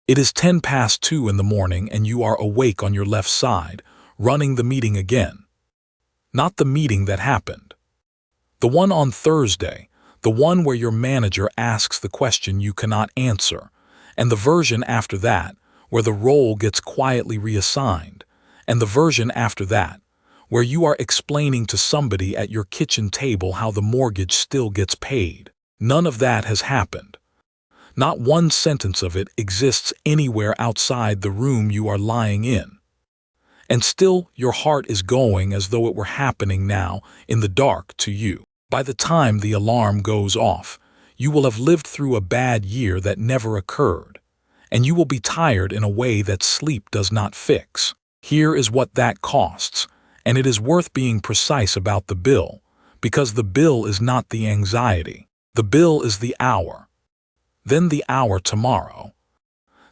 It is 10 past 2 in the morning and you are awake on your left side, running the meeting again. Not the meeting that happened. The one on Thursday, the one where your manager asks the question you cannot answer, and the version after that, where the role gets quietly reassigned, and the version after that, where you are explaining to somebody at your kitchen table how the mortgage still gets paid. None of that has happened. Not one sentence of it exists anywhere outside the room you are lying in. And still your heart is going as though it were happening now in the dark to you. By the time the alarm goes off, you will have lived through a bad year that never occurred, and you will be tired in a way that sleep does not fix. Here is what that costs, and it is worth being precise about the bill, because the bill is not the anxiety. The bill is the hour. Then the hour tomorrow.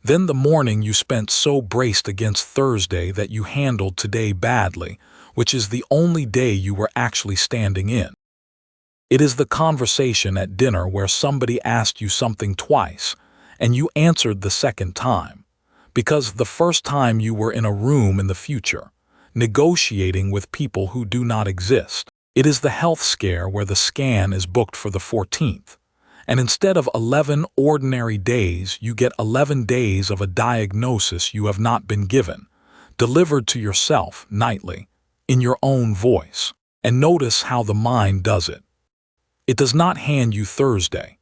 Then the morning you spent so braced against Thursday that you handled today badly, which is the only day you were actually standing in. It is the conversation at dinner where somebody asked you something twice, and you answered the second time, because the first time you were in a room in the future, negotiating with people who do not exist. It is the health scare where the scan is booked for the 14th, and instead of 11 ordinary days, you get 11 days of a diagnosis you have not been given, delivered to yourself nightly, in your own voice. And notice how the mind does it. It does not hand you Thursday.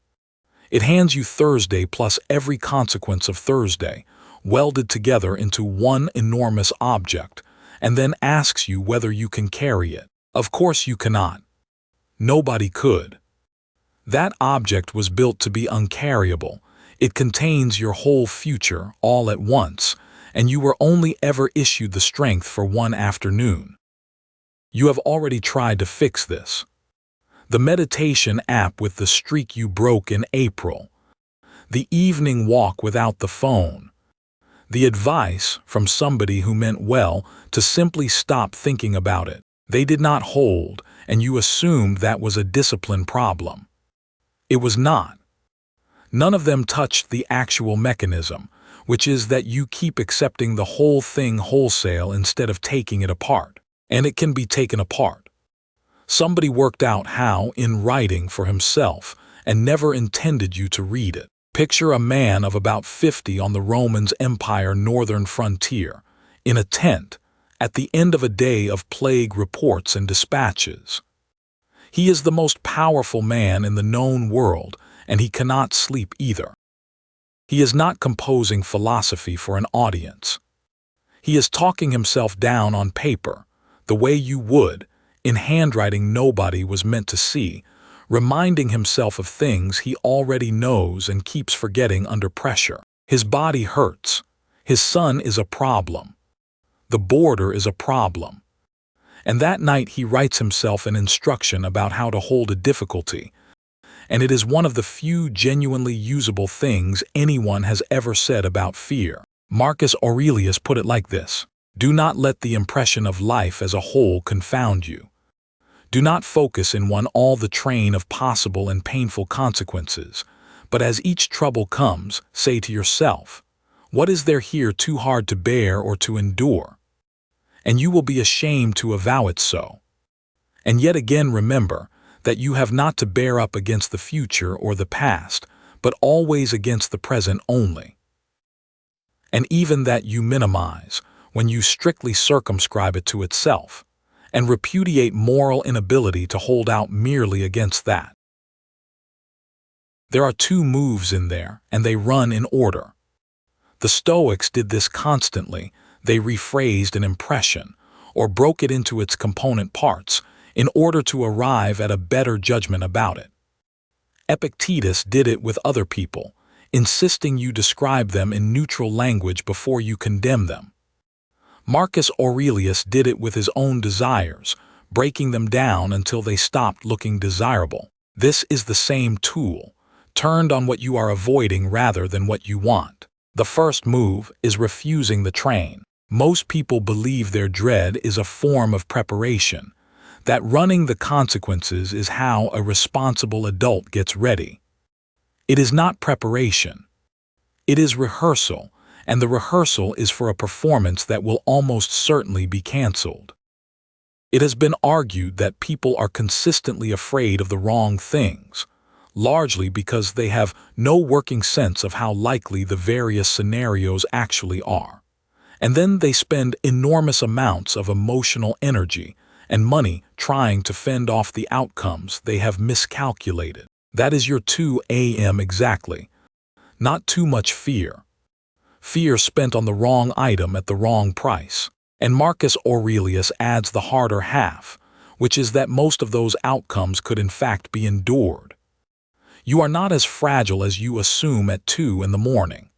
It hands you Thursday plus every consequence of Thursday, welded together into one enormous object, and then asks you whether you can carry it. Of course you cannot. Nobody could. That object was built to be uncarryable. It contains your whole future all at once, and you were only ever issued the strength for one afternoon. You have already tried to fix this. The meditation app with the streak you broke in April. The evening walk without the phone. The advice from somebody who meant well to simply stop thinking about it. They did not hold, and you assumed that was a discipline problem. It was not. None of them touched the actual mechanism, which is that you keep accepting the whole thing wholesale instead of taking it apart. And it can be taken apart. Somebody worked out how in writing for himself and never intended you to read it. Picture a man of about 50 on the Roman Empire northern frontier, in a tent, at the end of a day of plague reports and dispatches. He is the most powerful man in the known world, and he cannot sleep either. He is not composing philosophy for an audience. He is talking himself down on paper, the way you would, in handwriting nobody was meant to see, reminding himself of things he already knows and keeps forgetting under pressure. His body hurts. His son is a problem. The border is a problem. And that night he writes himself an instruction about how to hold a difficulty, and it is one of the few genuinely usable things anyone has ever said about fear. Marcus Aurelius put it like this: do not let the impression of life as a whole confound you. Do not focus in one all the train of possible and painful consequences, but as each trouble comes, say to yourself, what is there here too hard to bear or to endure? And you will be ashamed to avow it so. And yet again remember that you have not to bear up against the future or the past, but always against the present only. And even that you minimize, when you strictly circumscribe it to itself, and repudiate moral inability to hold out merely against that. There are two moves in there, and they run in order. The Stoics did this constantly. They rephrased an impression, or broke it into its component parts, in order to arrive at a better judgment about it. Epictetus did it with other people, insisting you describe them in neutral language before you condemn them. Marcus Aurelius did it with his own desires, breaking them down until they stopped looking desirable. This is the same tool, turned on what you are avoiding rather than what you want. The first move is refusing the train. Most people believe their dread is a form of preparation, that running the consequences is how a responsible adult gets ready. It is not preparation. It is rehearsal, and the rehearsal is for a performance that will almost certainly be canceled. It has been argued that people are consistently afraid of the wrong things, largely because they have no working sense of how likely the various scenarios actually are. And then they spend enormous amounts of emotional energy and money trying to fend off the outcomes they have miscalculated. That is your 2 a.m. exactly. Not too much fear. Fear spent on the wrong item at the wrong price. And Marcus Aurelius adds the harder half, which is that most of those outcomes could in fact be endured. You are not as fragile as you assume at 2 in the morning.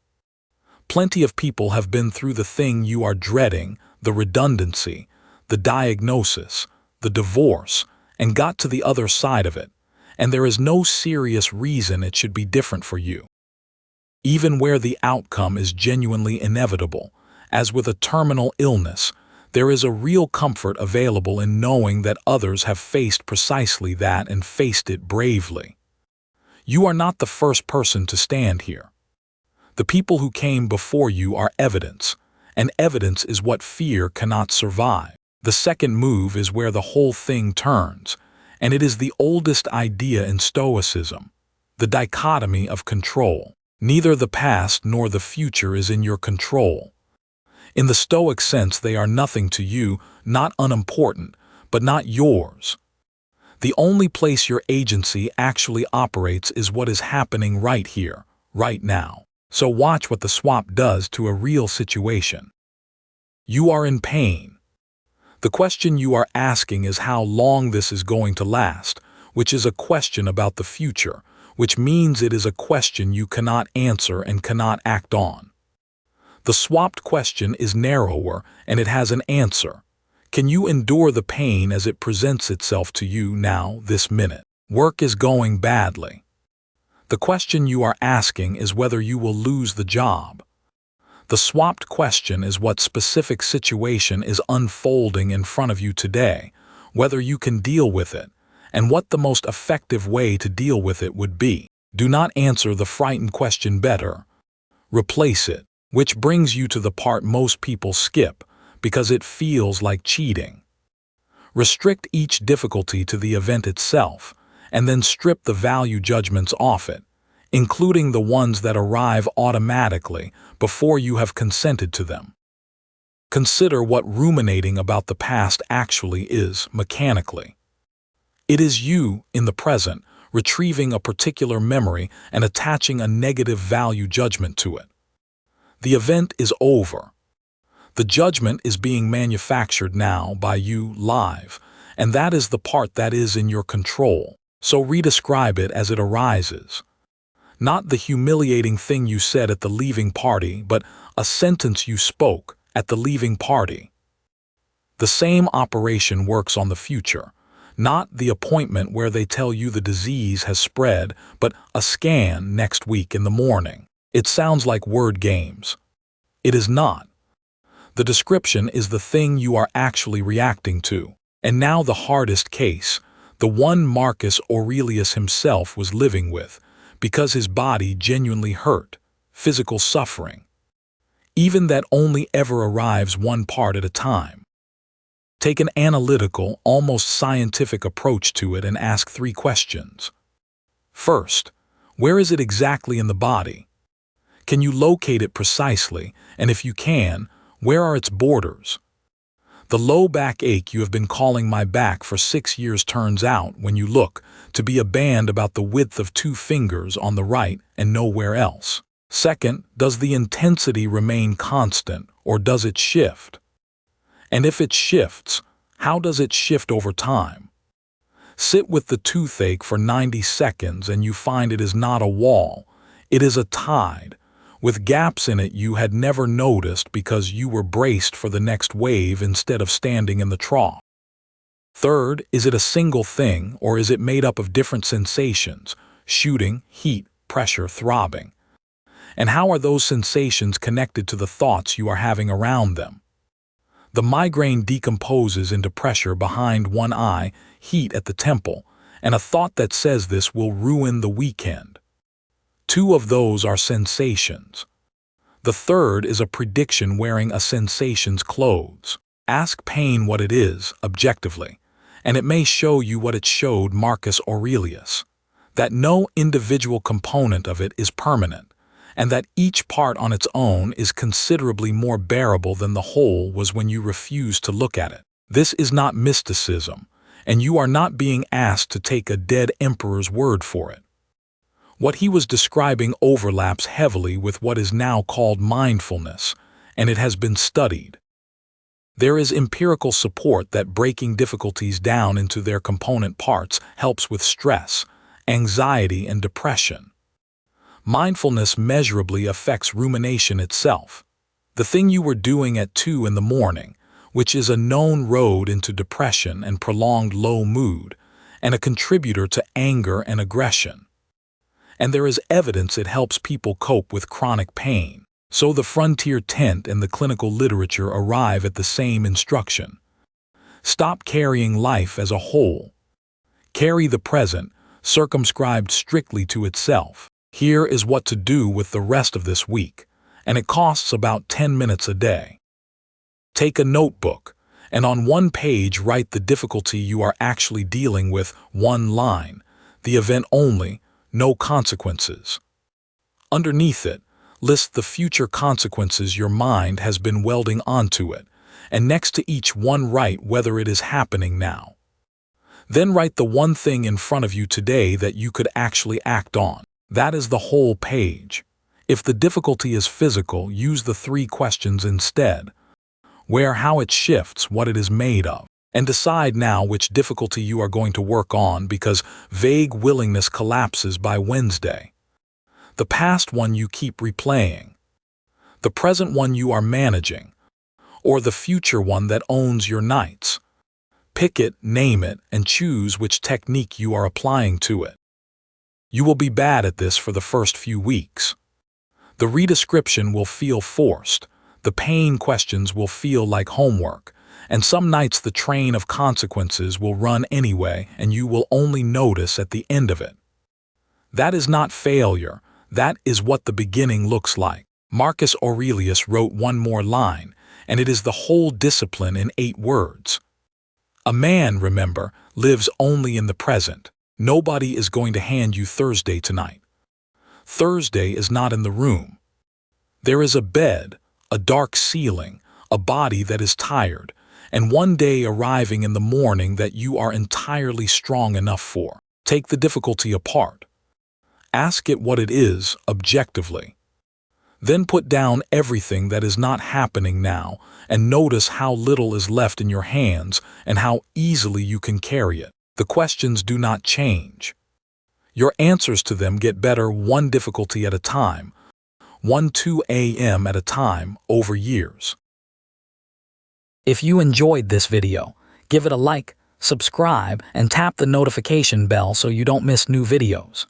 Plenty of people have been through the thing you are dreading, the redundancy, the diagnosis, the divorce, and got to the other side of it, and there is no serious reason it should be different for you. Even where the outcome is genuinely inevitable, as with a terminal illness, there is a real comfort available in knowing that others have faced precisely that and faced it bravely. You are not the first person to stand here. The people who came before you are evidence, and evidence is what fear cannot survive. The second move is where the whole thing turns, and it is the oldest idea in Stoicism, the dichotomy of control. Neither the past nor the future is in your control. In the Stoic sense, they are nothing to you, not unimportant, but not yours. The only place your agency actually operates is what is happening right here, right now. So watch what the swap does to a real situation. You are in pain. The question you are asking is how long this is going to last, which is a question about the future, which means it is a question you cannot answer and cannot act on. The swapped question is narrower, and it has an answer. Can you endure the pain as it presents itself to you now, this minute? Work is going badly. The question you are asking is whether you will lose the job. The swapped question is what specific situation is unfolding in front of you today, whether you can deal with it, and what the most effective way to deal with it would be. Do not answer the frightened question better. Replace it. Which brings you to the part most people skip, because it feels like cheating. Restrict each difficulty to the event itself, and then strip the value judgments off it, including the ones that arrive automatically before you have consented to them. Consider what ruminating about the past actually is mechanically. It is you, in the present, retrieving a particular memory and attaching a negative value judgment to it. The event is over. The judgment is being manufactured now by you live, and that is the part that is in your control. So redescribe it as it arises. Not the humiliating thing you said at the leaving party, but a sentence you spoke at the leaving party. The same operation works on the future. Not the appointment where they tell you the disease has spread, but a scan next week in the morning. It sounds like word games. It is not. The description is the thing you are actually reacting to. And now the hardest case, the one Marcus Aurelius himself was living with, because his body genuinely hurt, physical suffering. Even that only ever arrives one part at a time. Take an analytical, almost scientific approach to it and ask 3 questions. First, where is it exactly in the body? Can you locate it precisely, and if you can, where are its borders? The low backache you have been calling my back for 6 years turns out, when you look, to be a band about the width of 2 fingers on the right and nowhere else. Second, does the intensity remain constant, or does it shift? And if it shifts, how does it shift over time? Sit with the toothache for 90 seconds and you find it is not a wall, it is a tide, with gaps in it you had never noticed because you were braced for the next wave instead of standing in the trough. Third, is it a single thing, or is it made up of different sensations, shooting, heat, pressure, throbbing? And how are those sensations connected to the thoughts you are having around them? The migraine decomposes into pressure behind one eye, heat at the temple, and a thought that says this will ruin the weekend. 2 of those are sensations. The third is a prediction wearing a sensation's clothes. Ask pain what it is, objectively, and it may show you what it showed Marcus Aurelius, that no individual component of it is permanent, and that each part on its own is considerably more bearable than the whole was when you refuse to look at it. This is not mysticism, and you are not being asked to take a dead emperor's word for it. What he was describing overlaps heavily with what is now called mindfulness, and it has been studied. There is empirical support that breaking difficulties down into their component parts helps with stress, anxiety, and depression. Mindfulness measurably affects rumination itself, the thing you were doing at 2 in the morning, which is a known road into depression and prolonged low mood, and a contributor to anger and aggression. And there is evidence it helps people cope with chronic pain. So the frontier tent and the clinical literature arrive at the same instruction. Stop carrying life as a whole. Carry the present, circumscribed strictly to itself. Here is what to do with the rest of this week, and it costs about 10 minutes a day. Take a notebook, and on one page write the difficulty you are actually dealing with, one line, the event only, no consequences. Underneath it, list the future consequences your mind has been welding onto it, and next to each one write whether it is happening now. Then write the one thing in front of you today that you could actually act on. That is the whole page. If the difficulty is physical, use the 3 questions instead. Where, how it shifts, what it is made of. And decide now which difficulty you are going to work on, because vague willingness collapses by Wednesday. The past one you keep replaying, the present one you are managing, or the future one that owns your nights. Pick it, name it, and choose which technique you are applying to it. You will be bad at this for the first few weeks. The redescription will feel forced, the pain questions will feel like homework, and some nights the train of consequences will run anyway and you will only notice at the end of it. That is not failure, that is what the beginning looks like. Marcus Aurelius wrote one more line, and it is the whole discipline in 8 words. A man, remember, lives only in the present. Nobody is going to hand you Thursday tonight. Thursday is not in the room. There is a bed, a dark ceiling, a body that is tired, and one day arriving in the morning that you are entirely strong enough for. Take the difficulty apart. Ask it what it is, objectively. Then put down everything that is not happening now and notice how little is left in your hands and how easily you can carry it. The questions do not change. Your answers to them get better one difficulty at a time, 1-2 a.m. at a time over years. If you enjoyed this video, give it a like, subscribe, and tap the notification bell so you don't miss new videos.